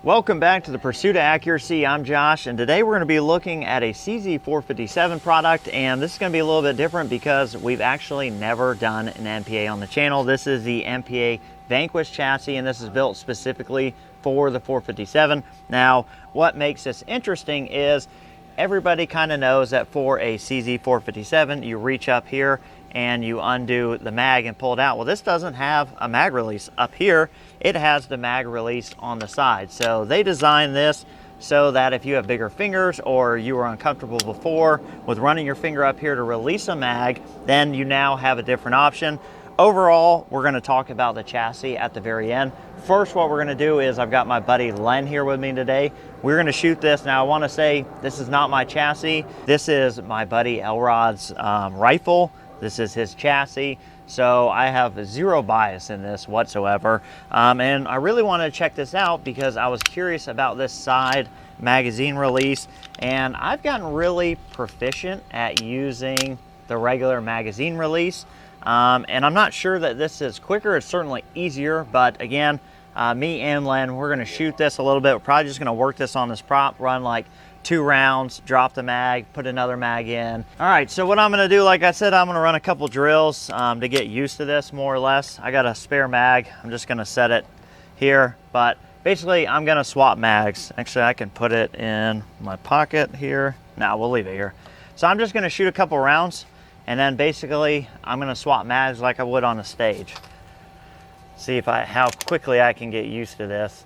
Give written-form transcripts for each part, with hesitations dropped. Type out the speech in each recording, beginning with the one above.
Welcome back to the Pursuit of Accuracy. I'm Josh, and today we're going to be looking at a CZ457 product, and this is going to be a little bit different because we've actually never done an MPA on the channel. This is the MPA Vanquish chassis, and this is built specifically for the 457. Now, what makes this interesting is everybody kind of knows that for a CZ457, you reach up here and you undo the mag and pull it out. Well, this doesn't have a mag release up here. It has the mag release on the side. So they designed this so that if you have bigger fingers or you were uncomfortable before with running your finger up here to release a mag, then you now have a different option. Overall, we're going to talk about the chassis at the very end. First, what we're going to do is I've got my buddy Len here with me today. We're going to shoot this. Now, I want to say this is not my chassis. This is my buddy Elrod's rifle. This is his chassis. So I have zero bias in this whatsoever. And I really wanted to check this out because I was curious about this side magazine release. And I've gotten really proficient at using the regular magazine release. And I'm not sure that this is quicker. It's certainly easier, but again, me and Len, we're gonna shoot this a little bit. We're probably just gonna work this on this prop, run like 2 rounds, drop the mag, put another mag in. All right, so what I'm gonna do, like I said, I'm gonna run a couple drills to get used to this more or less. I got a spare mag. I'm just gonna set it here, but basically I'm gonna swap mags. Actually, I can put it in my pocket here. No, we'll leave it here. So I'm just gonna shoot a couple rounds, and then basically I'm gonna swap mags like I would on a stage. See how quickly I can get used to this.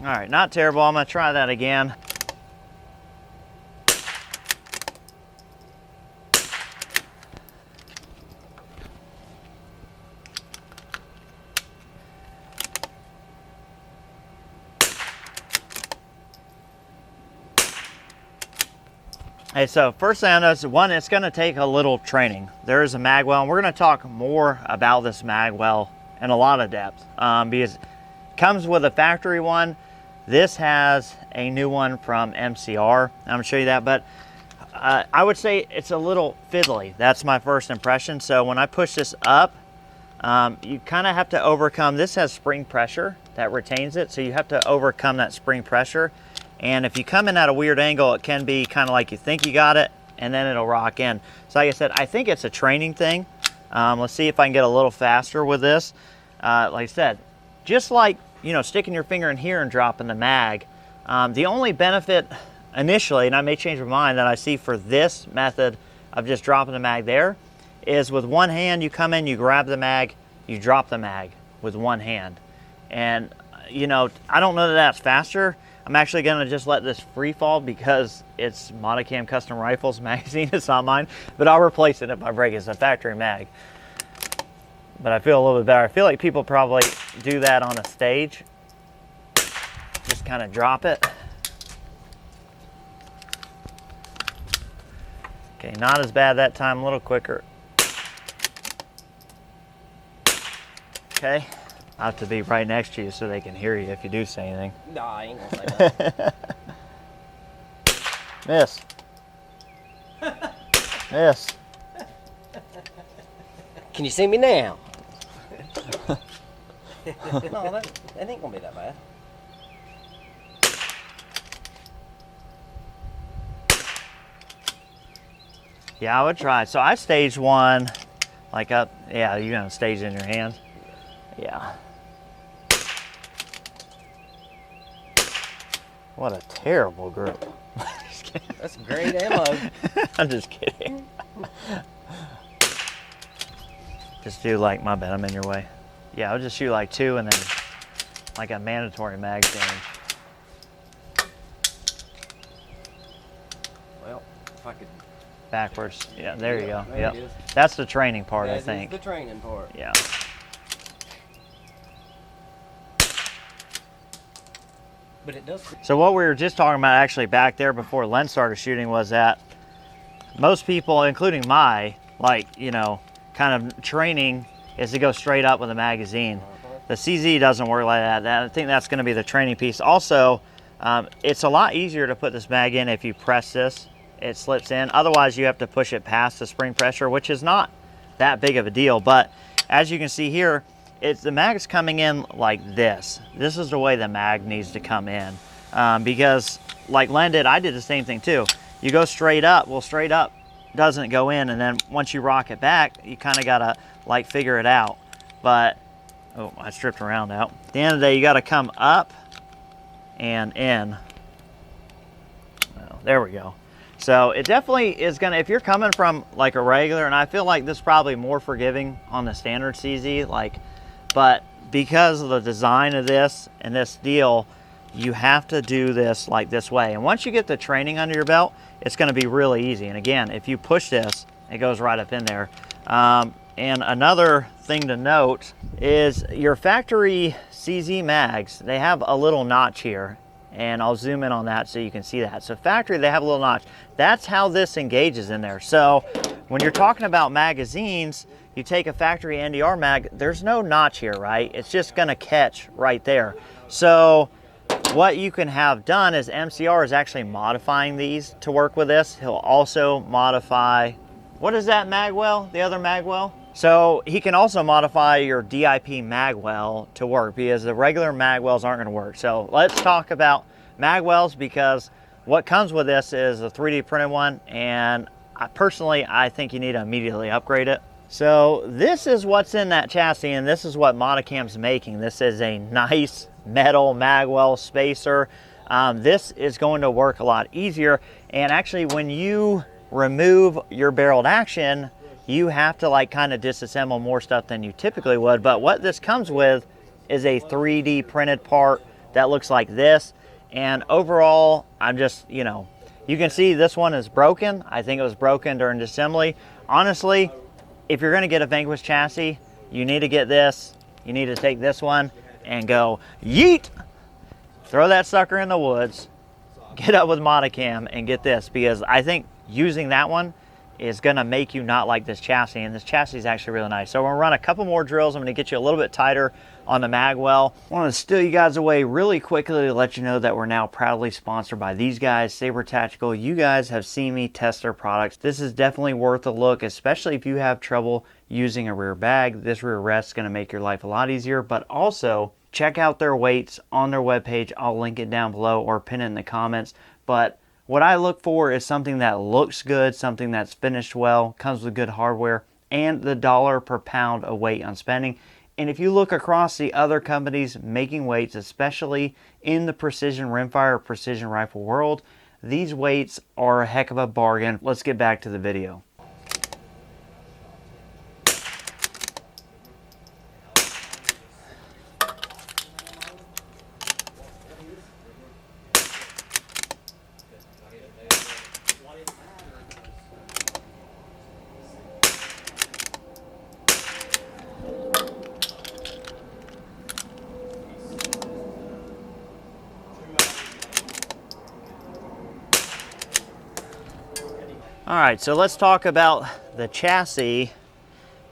All right, not terrible. I'm gonna try that again. Hey, so first thing I noticed, one, it's gonna take a little training. There is a Magwell, and we're gonna talk more about this Magwell in a lot of depth because it comes with a factory one. This has a new one from MCR. I'm gonna show you that, but I would say it's a little fiddly. That's my first impression. So when I push this up, you kind of have to overcome, this has spring pressure that retains it, so you have to overcome that spring pressure. And if you come in at a weird angle, it can be kind of like you think you got it, and then it'll rock in. So like I said, I think it's a training thing. Let's see if I can get a little faster with this. Like I said, just like, you know, sticking your finger in here and dropping the mag. The only benefit initially, and I may change my mind, that I see for this method of just dropping the mag there is with one hand, you come in, you grab the mag, you drop the mag with one hand. And, you know, I don't know that that's faster. I'm actually gonna just let this free fall because it's Monocam Custom Rifles magazine, it's not mine, but I'll replace it if I break it. It's a factory mag. But I feel a little bit better. I feel like people probably do that on a stage. Just kind of drop it. Okay, not as bad that time, a little quicker. Okay, I have to be right next to you so they can hear you if you do say anything. Nah, I ain't gonna say that. Miss. Miss. Can you see me now? No, that ain't gonna be that bad. Yeah, I would try. So I staged one like up. Yeah, you're gonna stage it in your hands. Yeah. What a terrible grip. That's great ammo. I'm just kidding. Just do like, my bad, I'm in your way. Yeah, I'll just shoot like 2 and then like a mandatory mag change. Well, if I could. Backwards. Yeah, there you go. There Yep. it is. That's the training part, I That think. is the training part. Yeah. But it does. So what we were just talking about actually back there before Len started shooting was that most people, including my, like, you know, kind of training is to go straight up with a magazine. The CZ doesn't work like that. I think that's going to be the training piece. Also, it's a lot easier to put this mag in if you press this. It slips in. Otherwise, you have to push it past the spring pressure, which is not that big of a deal. But as you can see here, the mag's coming in like this. This is the way the mag needs to come in. Because like Len did, I did the same thing too. You go straight up. Well, straight up doesn't go in, and then once you rock it back, you kind of gotta like figure it out. But oh, I stripped around out. At the end of the day, you gotta come up and in. Oh, there we go. So it definitely is gonna, if you're coming from like a regular, and I feel like this is probably more forgiving on the standard CZ, like, but because of the design of this and this deal, you have to do this like this way. And once you get the training under your belt, it's gonna be really easy. And again, if you push this, it goes right up in there. And another thing to note is your factory CZ mags, they have a little notch here. And I'll zoom in on that so you can see that. So factory, they have a little notch. That's how this engages in there. So when you're talking about magazines, you take a factory NDR mag, there's no notch here, right? It's just gonna catch right there. So what you can have done is MCR is actually modifying these to work with this. He'll also modify, what is that Magwell, the other Magwell? So he can also modify your DIP Magwell to work, because the regular Magwells aren't gonna work. So let's talk about Magwells, because what comes with this is a 3D printed one, and personally, I think you need to immediately upgrade it. So this is what's in that chassis, and this is what Modicam's making. This is a nice metal Magwell spacer. This is going to work a lot easier, and actually when you remove your barreled action, you have to like kind of disassemble more stuff than you typically would. But what this comes with is a 3D printed part that looks like this. And overall, I'm just, you know, you can see this one is broken. I think it was broken during assembly. Honestly, if you're gonna get a Vanquish chassis, you need to get this. You need to take this one and go yeet, throw that sucker in the woods, get up with Modicam and get this, because I think using that one is gonna make you not like this chassis, and this chassis is actually really nice. So we're gonna run a couple more drills. I'm gonna get you a little bit tighter on the Magwell. I wanna steal you guys away really quickly to let you know that we're now proudly sponsored by these guys, Sabre Tactical. You guys have seen me test their products. This is definitely worth a look, especially if you have trouble using a rear bag. This rear rest is gonna make your life a lot easier, but also check out their weights on their webpage. I'll link it down below or pin it in the comments. But what I look for is something that looks good, something that's finished well, comes with good hardware, and the dollar per pound of weight on spending. And if you look across the other companies making weights, especially in the precision rimfire, precision rifle world, these weights are a heck of a bargain. Let's get back to the video. All right, so let's talk about the chassis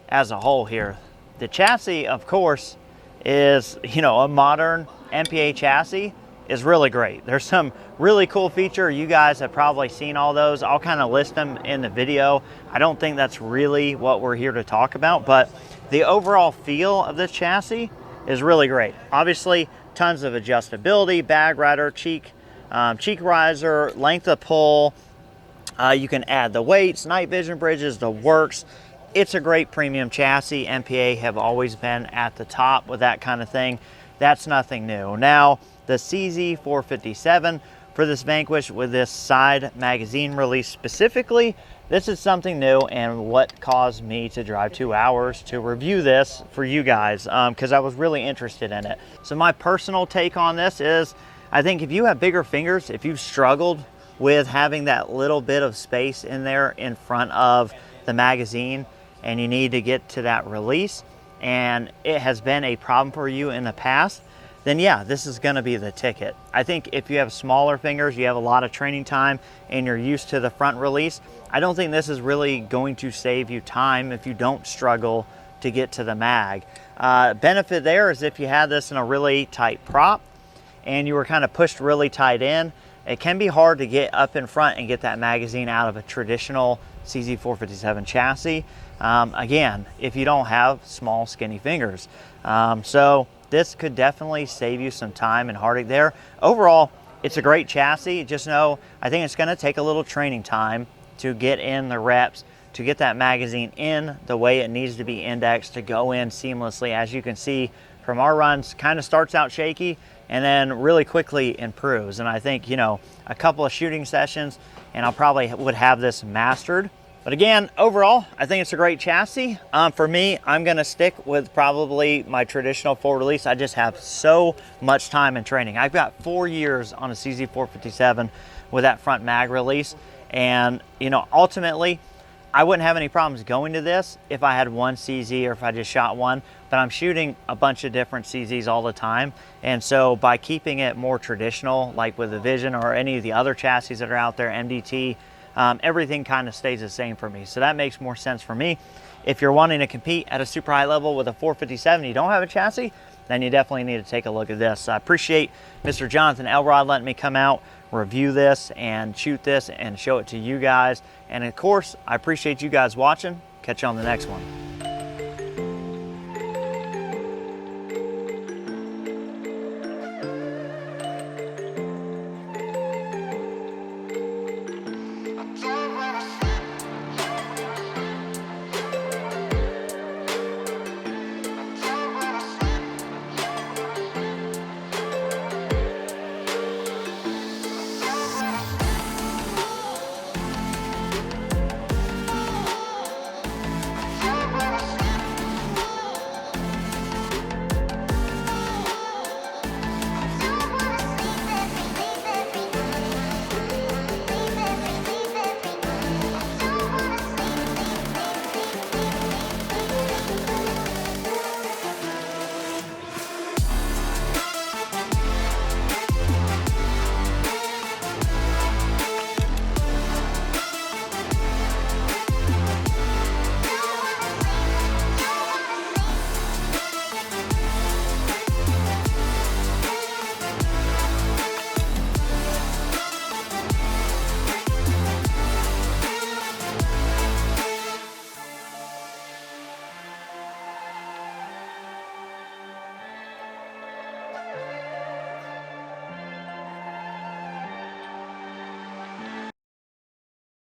as a whole here. The chassis, of course, is, you know, a modern MPA chassis is really great. There's some really cool feature. You guys have probably seen all those. I'll kind of list them in the video. I don't think that's really what we're here to talk about, but the overall feel of this chassis is really great. Obviously, tons of adjustability, bag rider, cheek riser, length of pull. You can add the weights, night vision bridges, the works. It's a great premium chassis. MPA have always been at the top with that kind of thing. That's nothing new. Now, the CZ457 for this Vanquish with this side magazine release specifically, this is something new, and what caused me to drive 2 hours to review this for you guys, because I was really interested in it. So my personal take on this is, I think if you have bigger fingers, if you've struggled with having that little bit of space in there in front of the magazine, and you need to get to that release, and it has been a problem for you in the past, then yeah, this is gonna be the ticket. I think if you have smaller fingers, you have a lot of training time, and you're used to the front release, I don't think this is really going to save you time if you don't struggle to get to the mag. Benefit there is if you had this in a really tight prop and you were kind of pushed really tight in, it can be hard to get up in front and get that magazine out of a traditional CZ457 chassis. Again, if you don't have small, skinny fingers. So this could definitely save you some time and heartache there. Overall, it's a great chassis. Just know, I think it's gonna take a little training time to get in the reps, to get that magazine in the way it needs to be indexed to go in seamlessly. As you can see from our runs, kind of starts out shaky and then really quickly improves. And I think, you know, a couple of shooting sessions and I'll probably would have this mastered. But again, overall, I think it's a great chassis. For me, I'm gonna stick with probably my traditional full release. I just have so much time in training. I've got 4 years on a CZ457 with that front mag release. And you know, ultimately, I wouldn't have any problems going to this if I had one CZ or if I just shot one, but I'm shooting a bunch of different CZs all the time. And so by keeping it more traditional, like with the Vision or any of the other chassis that are out there, MDT, everything kind of stays the same for me. So that makes more sense for me. If you're wanting to compete at a super high level with a 457, you don't have a chassis, then you definitely need to take a look at this. I appreciate Mr. Jonathan Elrod letting me come out, review this and shoot this and show it to you guys. And of course, I appreciate you guys watching. Catch you on the next one.